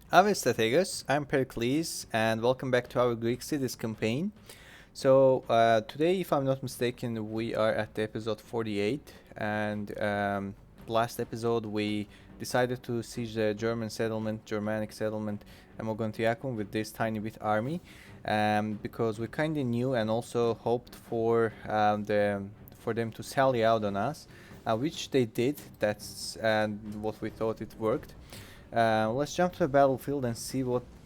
Ave strategos, I'm Pericles, and welcome back to our Greek Cities campaign. Today, if I'm not mistaken, we are at the episode 48, and last episode we decided to siege the German settlement, Germanic settlement, Mogontiacum with this tiny bit army, because we kind of knew and also hoped for them to sally out on us, which they did. That's what we thought it worked. Let's jump to the battlefield and see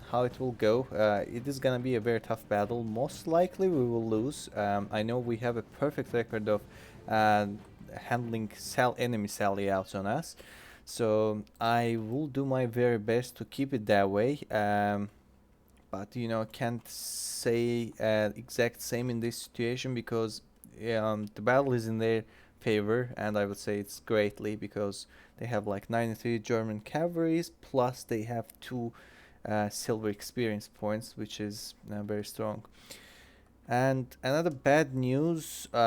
how it will go. It is gonna be a very tough battle. Most likely we will lose. I know we have a perfect record of uh, handling enemy sally outs on us, so I will do my very best to keep it that way. But can't say exact same in this situation because the battle is in their favor, and I would say it's greatly because they have like 93 German cavalries plus they have two silver experience points, which is very strong. And another bad news, you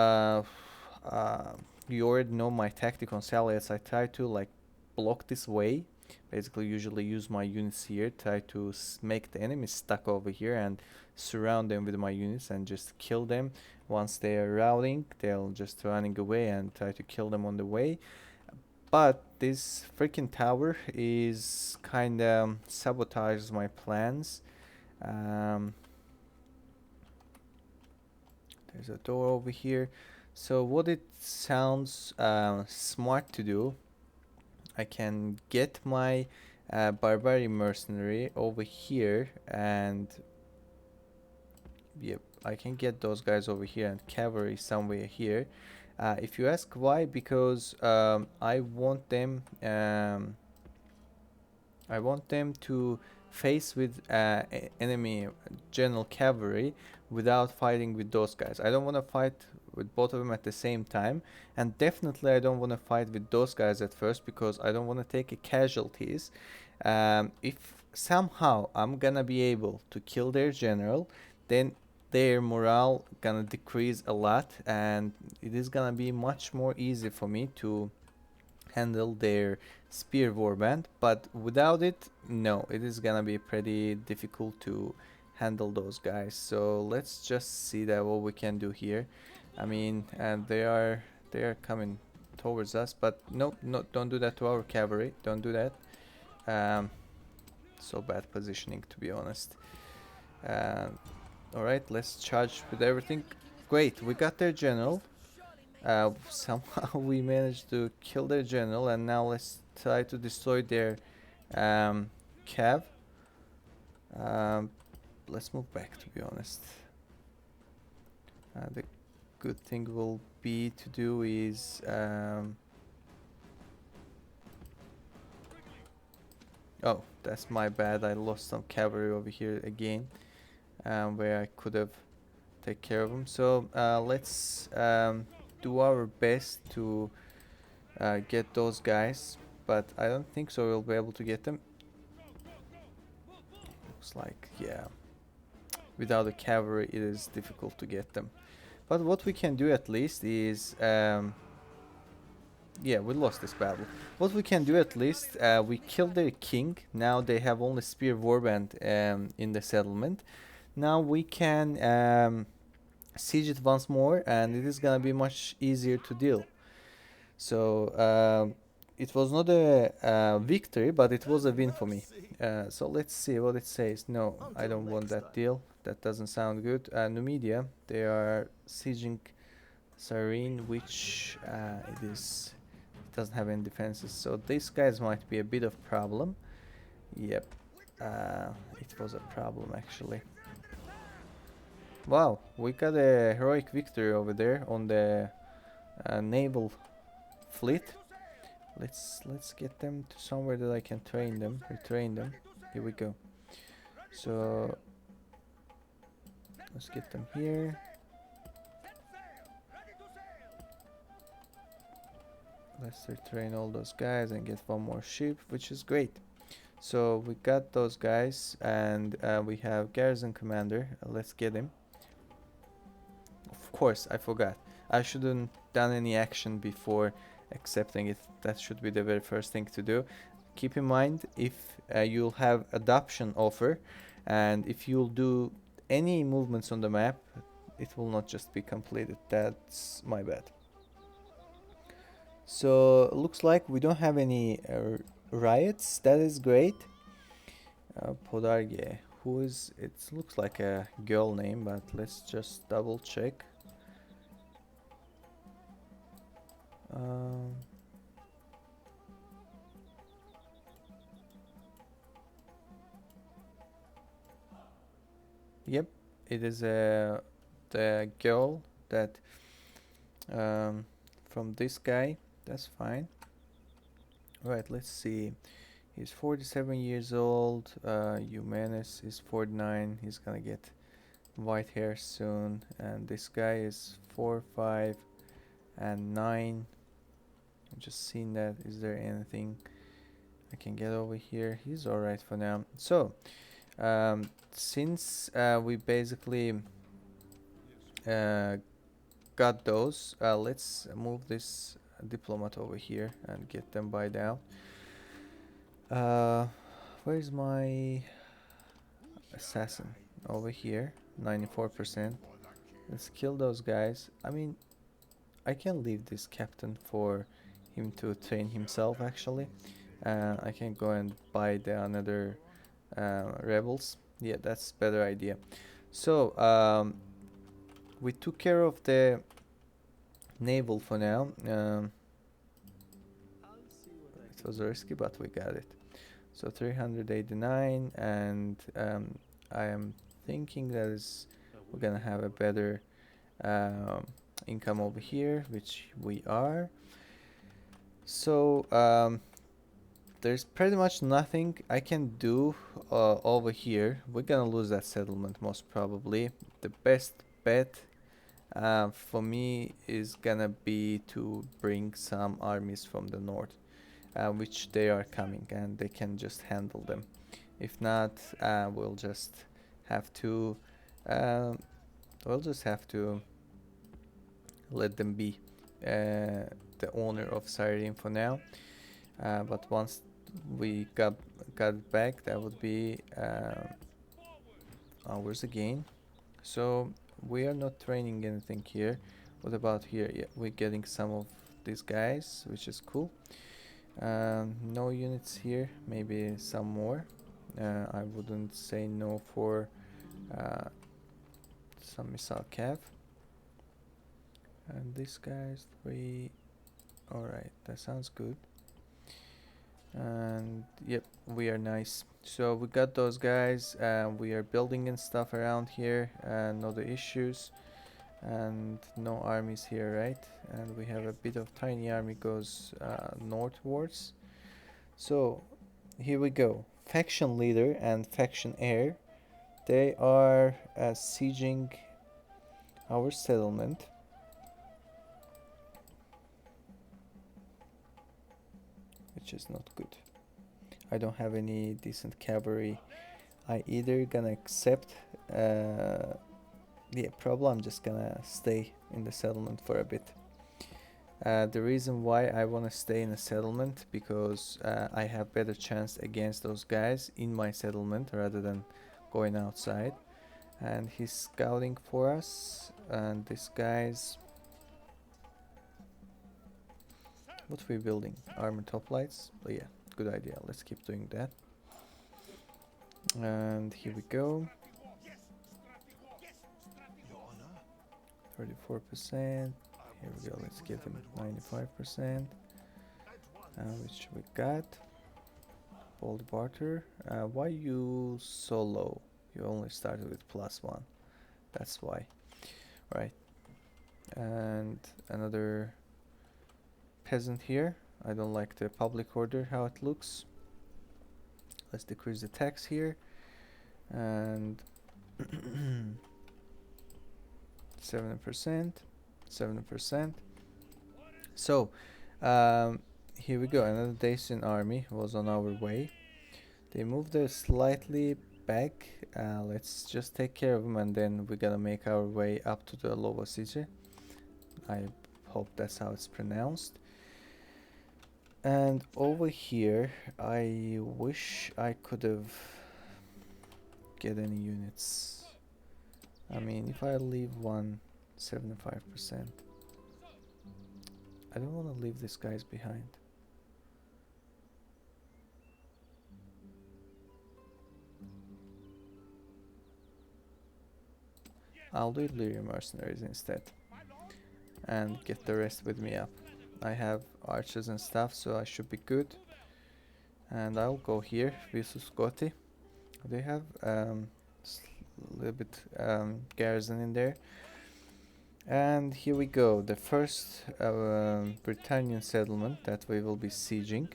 already know my tactic on Salias. I try to like block this way. Basically, usually use my units here, try to make the enemies stuck over here and surround them with my units and just kill them. Once they are routing, they'll just running away and try to kill them on the way. But this freaking tower is kind of sabotages my plans. Um, there's a door over here. So what it sounds smart to do, I can get my barbarian mercenary over here, and yep, I can get those guys over here and cavalry somewhere here. If you ask why, because I want them to face with enemy general cavalry without fighting with those guys. I don't want to fight with both of them at the same time, and definitely I don't want to fight with those guys at first because I don't want to take casualties. If somehow I'm gonna be able to kill their general, then their morale gonna decrease a lot, and it is gonna be much more easy for me to handle their spear warband. But without it, no, it is gonna be pretty difficult to handle those guys. So let's just see that what we can do here. I mean, and they are coming towards us, but nope, no, don't do that to our cavalry. Don't do that. um so bad positioning, to be honest. uh, all right, let's charge with everything. Great, we got their general. Somehow we managed to kill their general, and now let's try to destroy their cav. Um, let's move back, to be honest. The good thing will be to do is oh, that's my bad. I lost some cavalry over here again, where I could have take care of them. So let's do our best to get those guys, but I don't think so we'll be able to get them. Looks like, yeah, without the cavalry it is difficult to get them. But what we can do at least is yeah, we lost this battle. What we can do at least, we killed their king. Now they have only spear warband in the settlement. Now we can siege it once more, and it is gonna be much easier to deal. So it was not a victory, but it was a win for me. So let's see what it says. No, I don't want that deal. That doesn't sound good. Numidia, they are sieging Cyrene, which it doesn't have any defenses. So these guys might be a bit of problem. Yep, it was a problem actually. Wow, we got a heroic victory over there on the naval fleet. Let's get them to somewhere that I can retrain them. Here we go. So let's get them here. Let's retrain all those guys and get one more ship, which is great. So we got those guys, and we have garrison commander. Let's get him. Of course, I forgot. I shouldn't done any action before accepting it. That should be the very first thing to do. keep in mind if you'll have adoption offer, and if you'll do any movements on the map, it will not just be completed. That's my bad. So looks like we don't have any riots. That is great. Podarge, who is it? Looks like a girl name, but let's just double check. Um, yep, it is the girl that from this guy. That's fine. Right, let's see. He's 47 years old. Eumenes is 49. He's gonna get white hair soon. And this guy is 4, 5, and 9. I'm just seeing that. Is there anything I can get over here? He's alright for now. So, since we basically got those, let's move this diplomat over here and get them by down. Where's my assassin? Over here, 94%. Let's kill those guys. I mean, I can leave this captain for him to train himself actually. I can go and buy the another rebels. Yeah, that's better idea. So we took care of the naval for now. It was risky, but we got it. So 389, and I am thinking that is we're gonna have a better income over here, which we are. So there's pretty much nothing I can do over here. We're gonna lose that settlement most probably. The best bet for me is gonna be to bring some armies from the north, which they are coming, and they can just handle them. If not, we'll just have to let them be the owner of Cyrene for now. But once we got it back, that would be ours again. So we are not training anything here. What about here? Yeah, we're getting some of these guys, which is cool. No units here, maybe some more. I wouldn't say no for some missile cav. And this guy's 3. Alright, that sounds good. And yep, we are nice. So we got those guys, we are building and stuff around here, no other issues, and no armies here, right? And we have a bit of tiny army goes northwards. So here we go. Faction leader and faction heir, they are sieging our settlement. Which is not good. I don't have any decent cavalry. I either gonna accept yeah, probably I'm just gonna stay in the settlement for a bit. The reason why I want to stay in a settlement, because I have better chance against those guys in my settlement rather than going outside. And he's scouting for us, and this guy's what we building? Armored hoplites? Oh yeah, good idea. Let's keep doing that. And here we go. 34%. Here we go. Let's give them 95%. Which we got. Bold barter. Why you so low? You only started with +1. That's why. Right. And another peasant here. I don't like the public order how it looks. Let's decrease the tax here, and 7%. So here we go. Another Dacian army was on our way. They moved it slightly back. Let's just take care of them, and then we're gonna make our way up to the Lovosice. I hope that's how it's pronounced. And over here, I wish I could have get any units. I mean, if I leave one 75%, I don't want to leave these guys behind. I'll do Illyrian mercenaries instead and get the rest with me up. I have archers and stuff, so I should be good. And I'll go here, Visuscoti. They have a little bit garrison in there. And here we go, the first Britannian settlement that we will be sieging.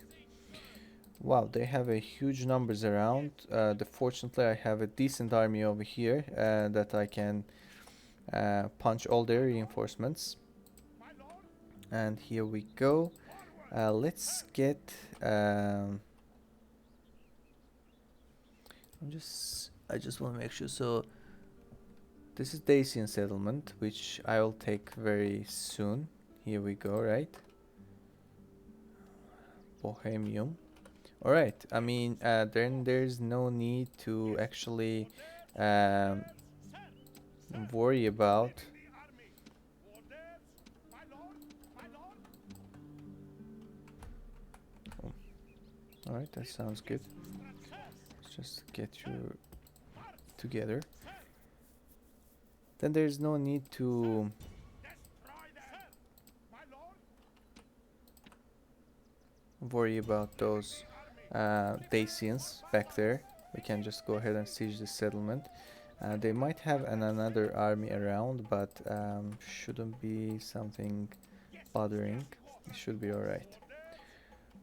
Wow, they have a huge numbers around. Fortunately, I have a decent army over here that I can punch all their reinforcements. And here we go. Let's get. I just want to make sure. So this is Dacian settlement, which I will take very soon. Here we go, right? Bohemium. All right. I mean, then there's no need to actually worry about. Oh. All right, that sounds good. Let's just get you together. Then there's no need to worry about those Dacians back there. We can just go ahead and siege the settlement. They might have another army around, but shouldn't be something bothering. It should be alright.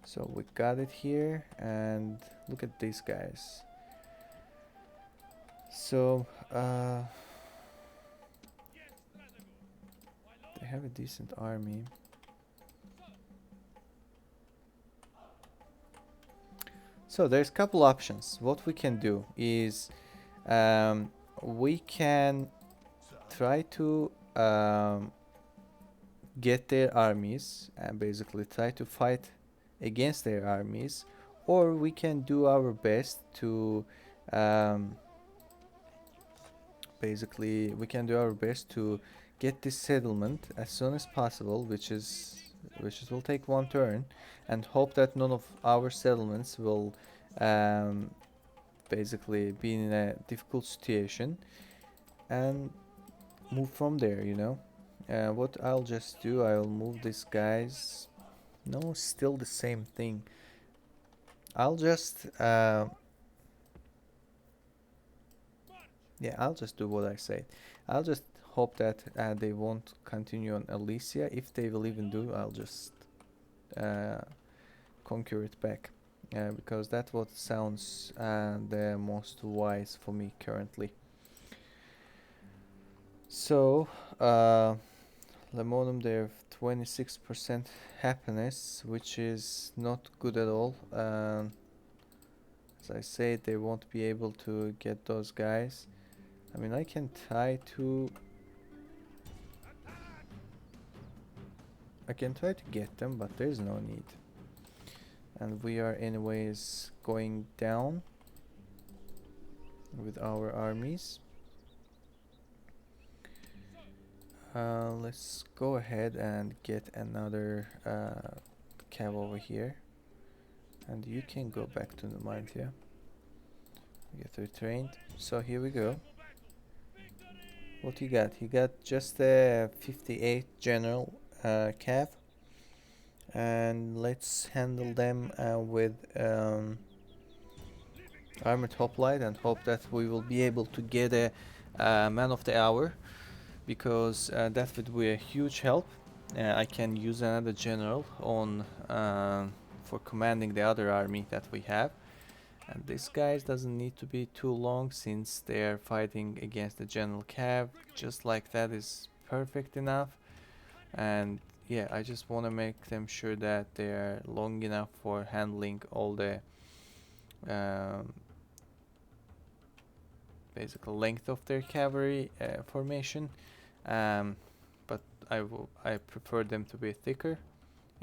So we got it here, and look at these guys. So they have a decent army. So there's a couple options. What we can do is we can try to get their armies and basically try to fight against their armies, or we can do our best to basically we can do our best to get this settlement as soon as possible, which will take one turn, and hope that none of our settlements will basically be in a difficult situation, and move from there, you know. What I'll just do, I'll move these guys. No, still the same thing. I'll just yeah, I'll just do what I say. I'll just hope that they won't continue on Elysia. If they will even do, I'll just conquer it back, because that's what sounds the most wise for me currently. So Lemonum, they have 26% happiness, which is not good at all. As I said, they won't be able to get those guys. I mean, I can try to get them, but there's no need. And we are anyways going down with our armies. Let's go ahead and get another cav over here, and you can go back to Numantia. Get retrained. So here we go. What you got? You got just a 58 general cav, and let's handle them with armored hoplite and hope that we will be able to get a man of the hour, because that would be a huge help. I can use another general on for commanding the other army that we have, and this guy doesn't need to be too long since they are fighting against the general cav. Just like that is perfect enough. And yeah, I just want to make them sure that they are long enough for handling all the basic length of their cavalry formation, but I prefer them to be thicker,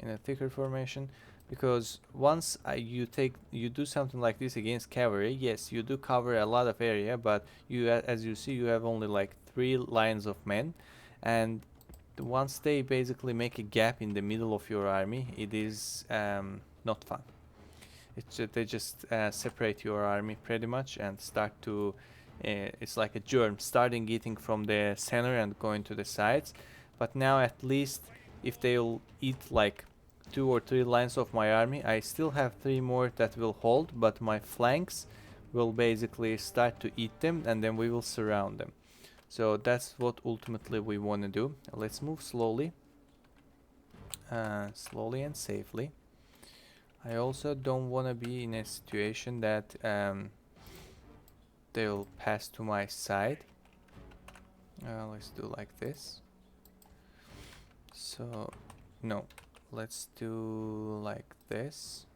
in a thicker formation. because once you do something like this against cavalry, yes, you do cover a lot of area, but as you see, you have only like 3 lines of men, and once they basically make a gap in the middle of your army, it is not fun. They just separate your army pretty much and start to. It's like a germ, starting eating from the center and going to the sides. But now at least, if they'll eat like 2 or 3 lines of my army, I still have 3 more that will hold, but my flanks will basically start to eat them, and then we will surround them. So that's what ultimately we want to do. Let's move slowly, slowly and safely. I also don't want to be in a situation that they'll pass to my side. Let's do like this. So, no, let's do like this.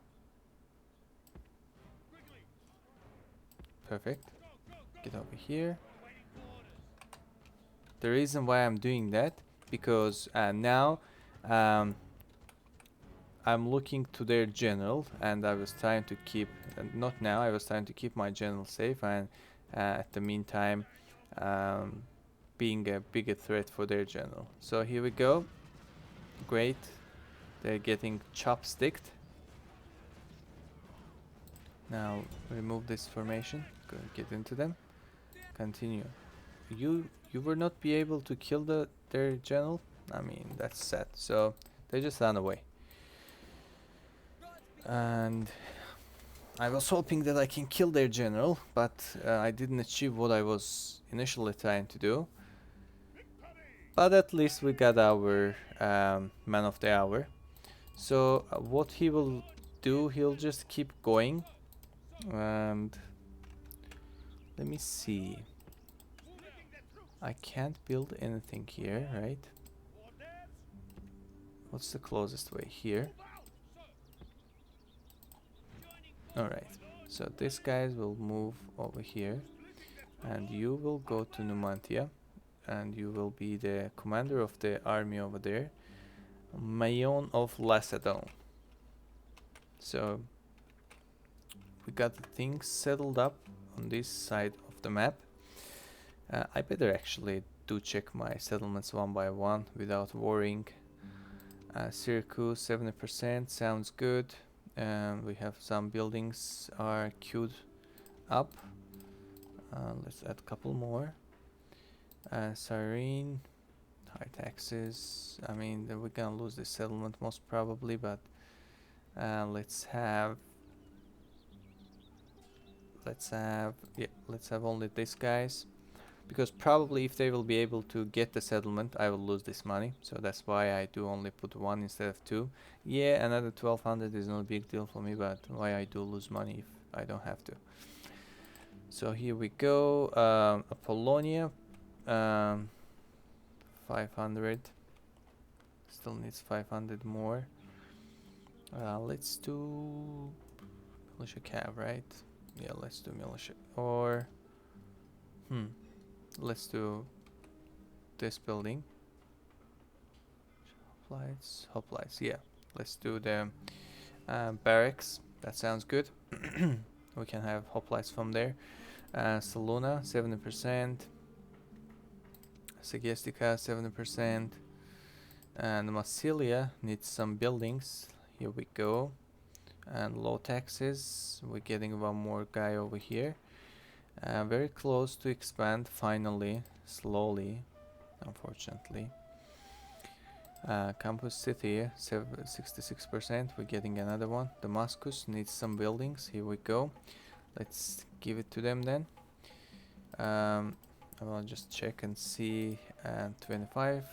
Perfect. Get over here. The reason why I'm doing that, because now I'm looking to their general, and I was trying to keep, not now, I was trying to keep my general safe, and at the meantime being a bigger threat for their general. So here we go. Great. They're getting chopsticked. Now remove this formation. Go get into them. Continue. You will not be able to kill their general. I mean, that's sad. So they just ran away. And I was hoping that I can kill their general, but I didn't achieve what I was initially trying to do. But at least we got our man of the hour. So what he will do, he'll just keep going. And let me see. I can't build anything here, right? What's the closest way? Here. Alright, so these guys will move over here, and you will go to Numantia, and you will be the commander of the army over there, Mayon of Lacedaemon. So we got the things settled up on this side of the map. I better actually do check my settlements one by one without worrying. Syracuse 70% sounds good. We have some buildings are queued up. Let's add a couple more. Cyrene, high taxes. I mean, we're gonna lose this settlement most probably, but let's have only these guys, because probably if they will be able to get the settlement, I will lose this money. So that's why I do only put 1 instead of 2. Yeah, another 1200 is not a big deal for me, but why I do lose money if I don't have to. So here we go. Apollonia, 500. Still needs 500 more. Let's do militia cav, right? Yeah, let's do militia. Or let's do this building. Hoplites, yeah. Let's do the barracks. That sounds good. We can have hoplites from there. Salona, 70%. Segestica, 70%. And Massilia needs some buildings. Here we go. And low taxes. We're getting one more guy over here. Very close to expand finally, slowly, unfortunately. Campus City, 66%. We're getting another one. Damascus needs some buildings. Here we go. Let's give it to them then. I will just check and see. 25.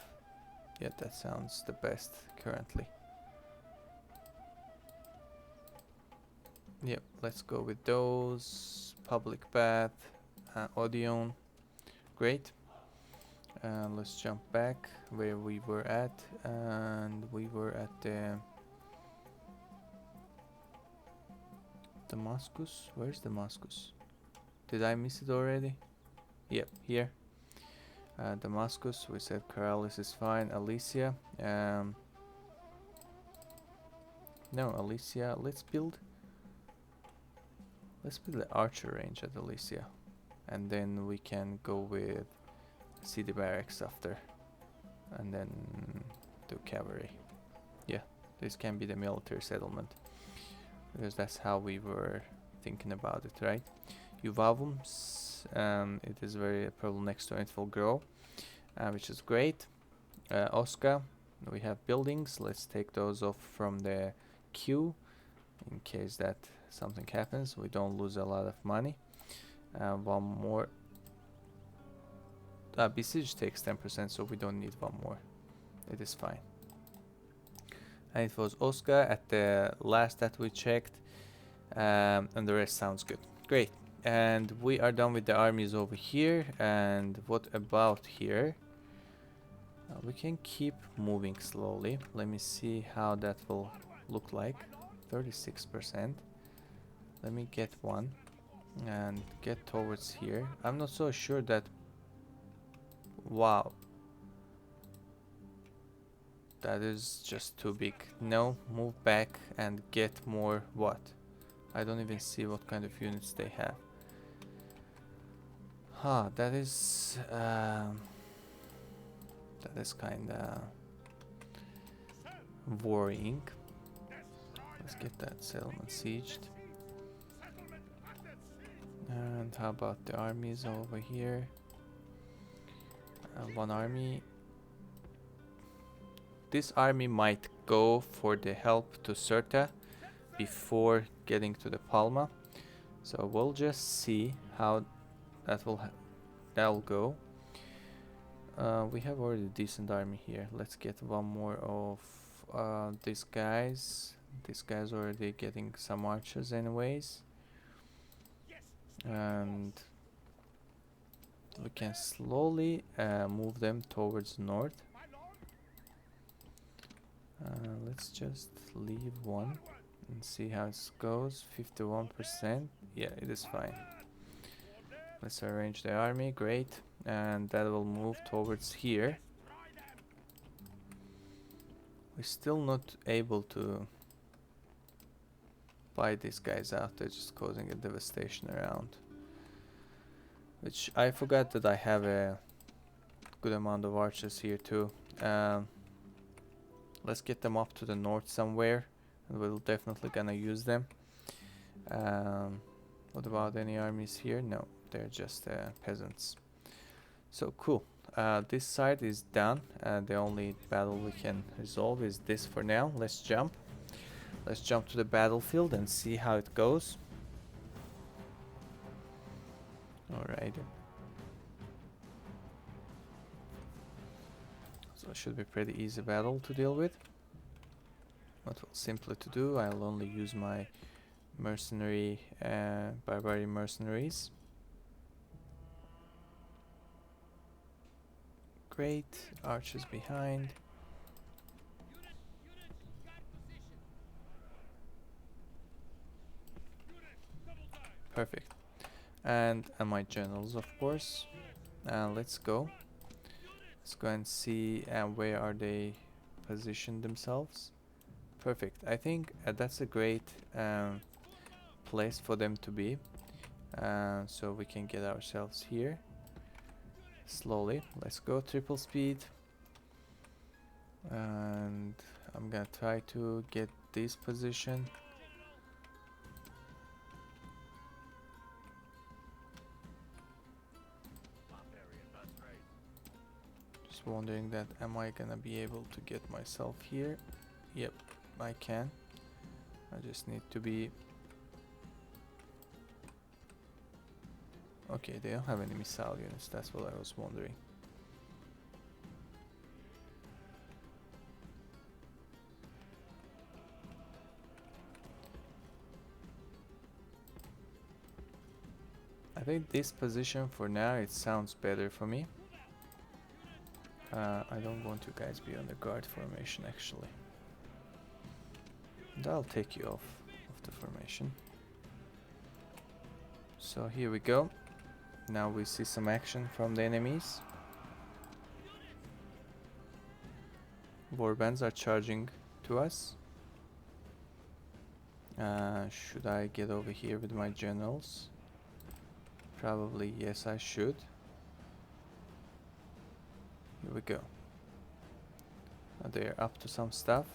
Yeah, that sounds the best currently. Yep, let's go with those. Public bath, Odeon. Great. Let's jump back where we were at, and we were at the Damascus. Where's Damascus? Did I miss it already? Yep, here. Damascus, we said Karalis is fine. Alicia, No, Alicia. Let's build the archer range at Alicia, and then we can go with city barracks after, and then do cavalry. Yeah, this can be the military settlement, because that's how we were thinking about it, right? Juvavums, it is very probably next to it will grow, which is great. Osca, we have buildings. Let's take those off from the queue in case that something happens. We don't lose a lot of money. One more. Besiege takes 10%, so we don't need one more. It is fine. And it was Oscar at the last that we checked, and the rest sounds good. Great. And we are done with the armies over here. And what about here? We can keep moving slowly. Let me see how that will look like. 36%. Let me get one and get towards here. I'm not so sure that... Wow. That is just too big. No, move back and get more what? I don't even see what kind of units they have. Huh, that is kinda worrying. Let's get that settlement sieged. And how about the armies over here? One army. This army might go for the help to Cirta before getting to the Palma. So we'll just see how that'll go. We have already a decent army here. Let's get one more of these guys. This guy's already getting some archers anyways. And we can slowly move them towards north. Let's just leave one and see how it goes. 51%. Yeah, it is fine. Let's arrange the army. Great. And that will move towards here. We're still not able to buy these guys out. They're just causing a devastation around. Which I forgot that I have a good amount of archers here too. Let's get them up to the north somewhere, and we'll definitely gonna use them. What about any armies here? No, they're just peasants. So cool. This side is done. The only battle we can resolve is this for now. Let's jump. Let's jump to the battlefield and see how it goes. Alright. So it should be pretty easy battle to deal with. What will simply to do, I'll only use my mercenary, barbarian mercenaries. Great, archers behind. Perfect. And my generals, of course. Let's go. Let's go and see where are they positioned themselves. Perfect. I think that's a great place for them to be. So we can get ourselves here. Slowly. Let's go triple speed. And I'm gonna try to get this position. Just wondering that am I gonna be able to get myself here? Yep, I can. I just need to be... Okay, they don't have any missile units, that's what I was wondering. I think this position for now, it sounds better for me. I don't want you guys be on the guard formation actually. And I'll take you off the formation. So here we go. Now we see some action from the enemies. Warbands are charging to us. Should I get over here with my generals? Probably yes, I should. Here we go. They're up to some stuff.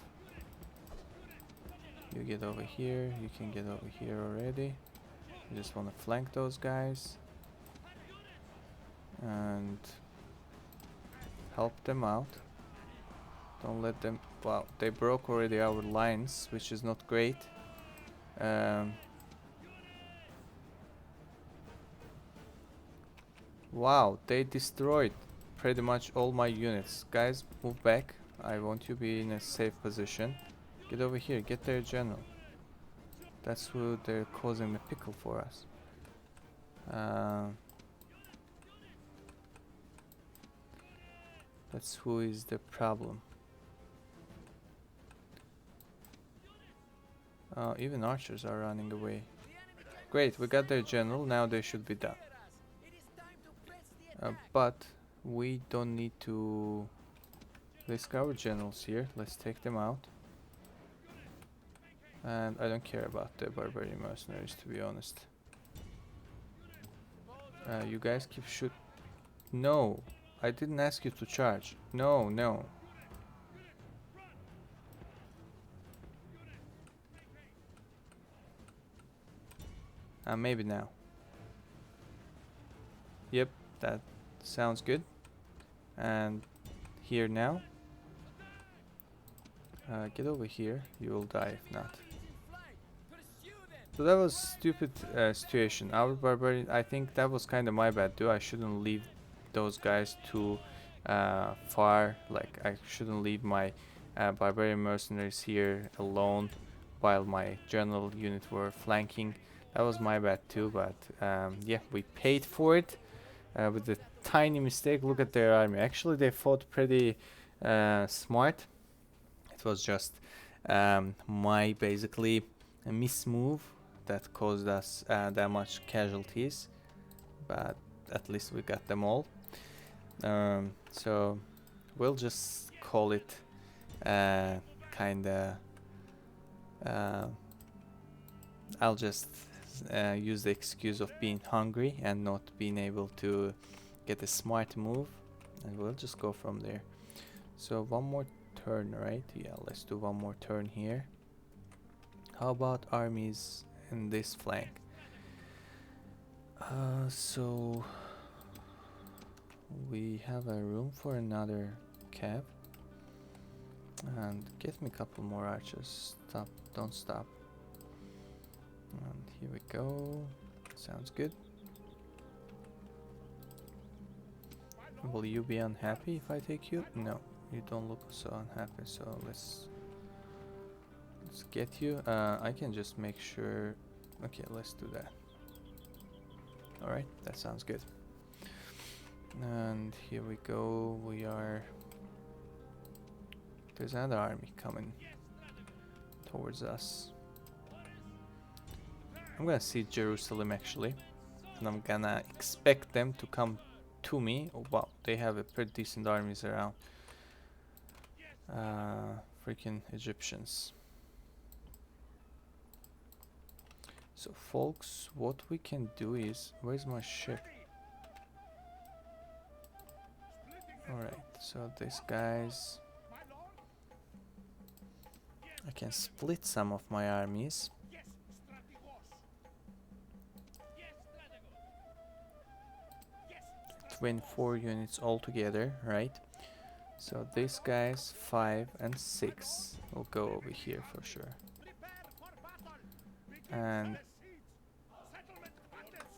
You get over here, you can get over here already. You just want to flank those guys and help them out. Don't let them... Wow, they broke already our lines, which is not great. Wow, they destroyed pretty much all my units. Guys, move back. I want you to be in a safe position. Get over here, get their general. That's who they're causing the pickle for us. That's who is the problem. Even archers are running away. Great, we got their general, now they should be done. But we don't need to risk our generals here. Let's take them out. And I don't care about the barbarian mercenaries, to be honest. You guys keep shoot. No, I didn't ask you to charge. No, no. Maybe now. Yep, that sounds good. And here now. Get over here. You will die if not. So that was stupid situation. Our barbarian, I think that was kind of my bad too. I shouldn't leave those guys too far. Like I shouldn't leave my barbarian mercenaries here alone while my general unit were flanking. That was my bad too, but yeah, we paid for it with a tiny mistake. Look at their army. Actually, they fought pretty smart. It was just my basically a mismove that caused us that much casualties, but at least we got them all. So we'll just call it kinda. I'll just use the excuse of being hungry and not being able to get a smart move, and we'll just go from there. So one more turn, right? Yeah, let's do one more turn here. How about armies in this flank? So we have a room for another cav, and get me a couple more archers. Stop, don't stop. And here we go. Sounds good. Will you be unhappy if I take you? No, you don't look so unhappy, so let's get you. I can just make sure. Okay, let's do that. Alright, that sounds good. And here we go. We are... There's another army coming towards us. I'm gonna see Jerusalem actually, and I'm gonna expect them to come to me. Oh wow, they have a pretty decent armies around. Freaking Egyptians. So folks, what we can do is... Where's my ship? Alright, so these guys... I can split some of my armies. 24 units altogether, right? So these guys 5 and 6 will go over here for sure, and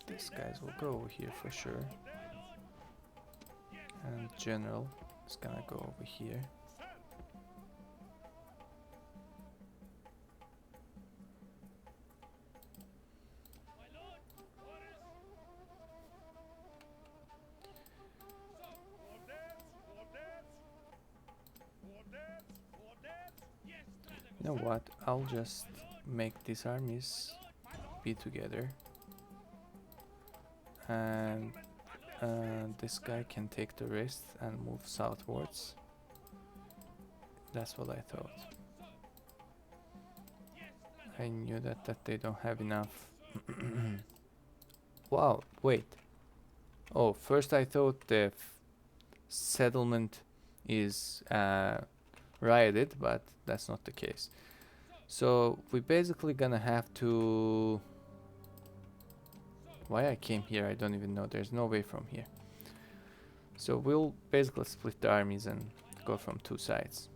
these guys will go over here for sure, and general is gonna go over here. You know what, I'll just make these armies be together, and this guy can take the rest and move southwards. That's what I thought. I knew that they don't have enough. Wow, wait. Oh, first I thought the settlement is rioted, but that's not the case. So we're basically gonna have to... Why I came here, I don't even know. There's no way from here. So we'll basically split the armies and go from two sides.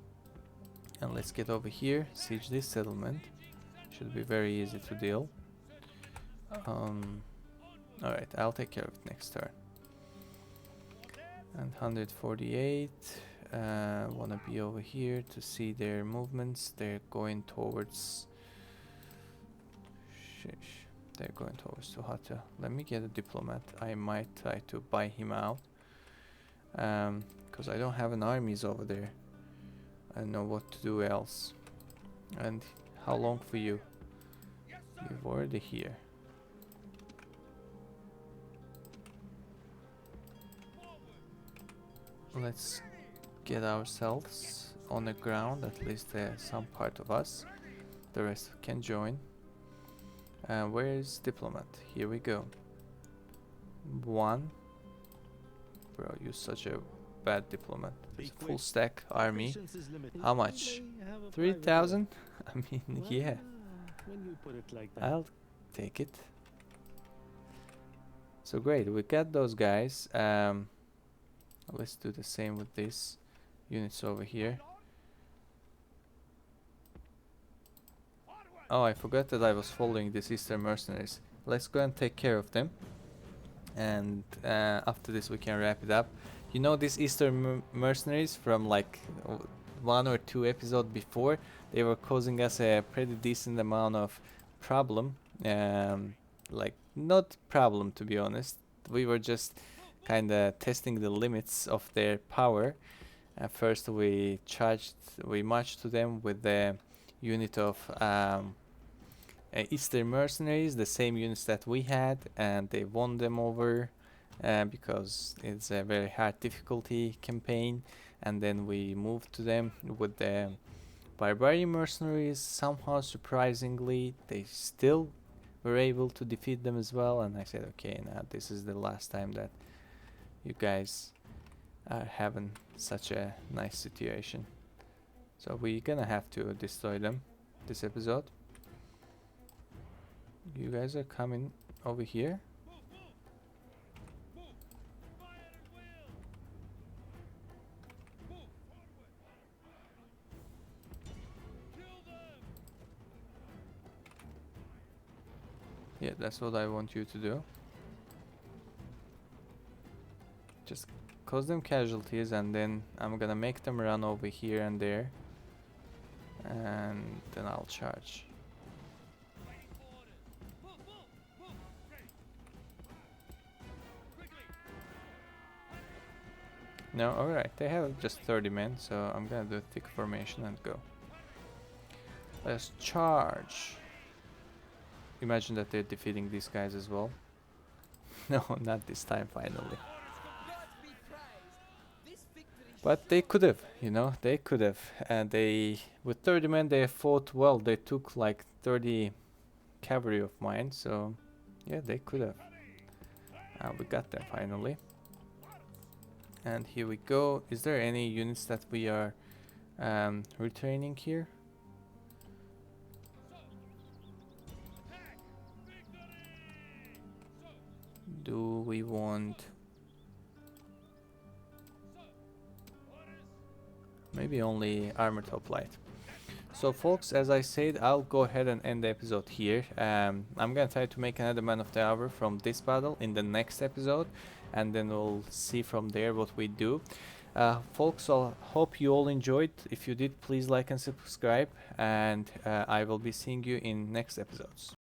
And let's get over here, siege this settlement. Should be very easy to deal. Alright, I'll take care of it next turn. And 148, wanna be over here to see their movements. They're going towards... Sheesh. They're going towards Suhata. Let me get a diplomat. I might try to buy him out. Because I don't have an armies over there. I don't know what to do else. And how long for you? You're already here. Let's get ourselves on the ground, at least some part of us. The rest can join. Where is diplomat? Here we go. 1. Bro, you're such a bad diplomat. There's a full stack army. How much? 3,000? I mean, yeah. I'll take it. So great, we got those guys. Let's do the same with these units over here. Oh, I forgot that I was following these Eastern mercenaries. Let's go and take care of them. And after this we can wrap it up. You know these Eastern mercenaries from like 1 or 2 episodes before? They were causing us a pretty decent amount of problem. Like, not problem to be honest. We were just kinda testing the limits of their power. First we marched to them with the unit of Eastern mercenaries, the same units that we had, and they won them over because it's a very hard difficulty campaign. And then we moved to them with the barbarian mercenaries. Somehow surprisingly they still were able to defeat them as well, and I said, okay, now this is the last time that you guys are having such a nice situation. So we're gonna have to destroy them this episode. You guys are coming over here. Yeah, that's what I want you to do. Just cause them casualties, and then I'm gonna make them run over here and there, and then I'll charge. No, alright, they have just 30 men, so I'm gonna do a thick formation and go. Let's charge. Imagine that they're defeating these guys as well. No, not this time, finally. But they could have, you know, they could have. And they, with 30 men, they fought well. They took like 30 cavalry of mine, so yeah, they could have. We got them finally. And here we go. Is there any units that we are retraining here? Do we want... maybe only armored hoplite. So folks, as I said, I'll go ahead and end the episode here. I'm gonna try to make another man of the hour from this battle in the next episode, and then we'll see from there what we do. Folks, I hope you all enjoyed. If you did, please like and subscribe, and I will be seeing you in next episodes.